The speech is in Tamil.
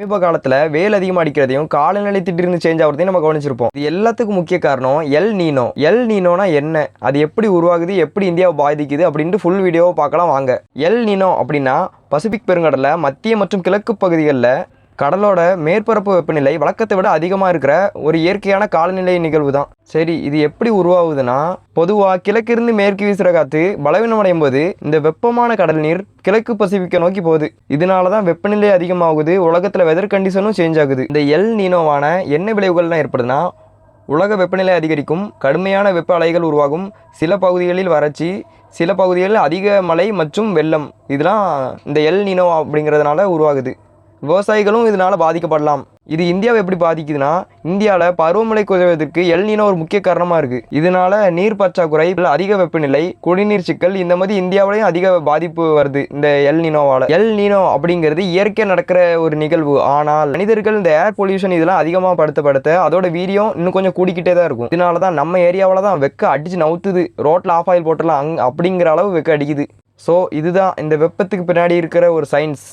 சமீப காலத்தில் வெயில் அதிகமாக அடிக்கிறதையும் காலநிலை திடீர்னு சேஞ்ச் ஆகிறதையும் நம்ம கவனிச்சிருப்போம். இது எல்லாத்துக்கும் முக்கிய காரணம் எல் நீனோ. எல் நீனோனா என்ன, அது எப்படி உருவாகுது, எப்படி இந்தியாவை பாதிக்குது அப்படின்ட்டு ஃபுல் வீடியோவை பார்க்கலாம் வாங்க. எல் நீனோ அப்படின்னா பசிபிக் பெருங்கடலில் மத்திய மற்றும் கிழக்கு பகுதிகளில் கடலோட மேற்பரப்பு வெப்பநிலை வழக்கத்தை விட அதிகமாக இருக்கிற ஒரு இயற்கையான காலநிலை நிகழ்வு தான். சரி, இது எப்படி உருவாகுதுன்னா, பொதுவாக கிழக்கிருந்து மேற்கு வீசுகிற காற்று பலவீனமடையும் போது இந்த வெப்பமான கடல் நீர் கிழக்கு பசிபிக்கை நோக்கி போகுது. இதனால தான் வெப்பநிலை அதிகமாகுது, உலகத்தில் வெதர் கண்டிஷனும் சேஞ்ச் ஆகுது. இந்த எல் நீனோவான என்ன விளைவுகள்லாம் ஏற்படுதுன்னா, உலக வெப்பநிலை அதிகரிக்கும், கடுமையான வெப்ப அலைகள் உருவாகும், சில பகுதிகளில் வறட்சி, சில பகுதிகளில் அதிக மழை மற்றும் வெள்ளம். இதெல்லாம் இந்த எல் நீனோ அப்படிங்கிறதுனால உருவாகுது. விவசாயிகளும் இதனால் பாதிக்கப்படலாம். இது இந்தியாவை எப்படி பாதிக்குதுன்னா, இந்தியாவில் பருவமழை குறைவதற்கு எல் நீனோ ஒரு முக்கிய காரணமாக இருக்குது. இதனால நீர் பற்றாக்குறை, அதிக வெப்பநிலை, குடிநீர் சிக்கல், இந்த மாதிரி இந்தியாவிலையும் அதிக பாதிப்பு வருது இந்த எல் நீனோவால். எல் நீனோ அப்படிங்கிறது இயற்கையாக நடக்கிற ஒரு நிகழ்வு. ஆனால் மனிதர்கள் இந்த ஏர் பொல்யூஷன் இதெல்லாம் அதிகமாக படுத்த அதோட வீரியம் இன்னும் கொஞ்சம் கூடிக்கிட்டே தான் இருக்கும். இதனால தான் நம்ம ஏரியாவில் தான் வெக்க அடித்து நவுத்துது, ரோட்டில் ஆஃப் ஆயில் போட்டுடலாம் அப்படிங்கிற அளவு வெக்க அடிக்குது. ஸோ இதுதான் இந்த வெப்பத்துக்கு பின்னாடி இருக்கிற ஒரு சயின்ஸ்.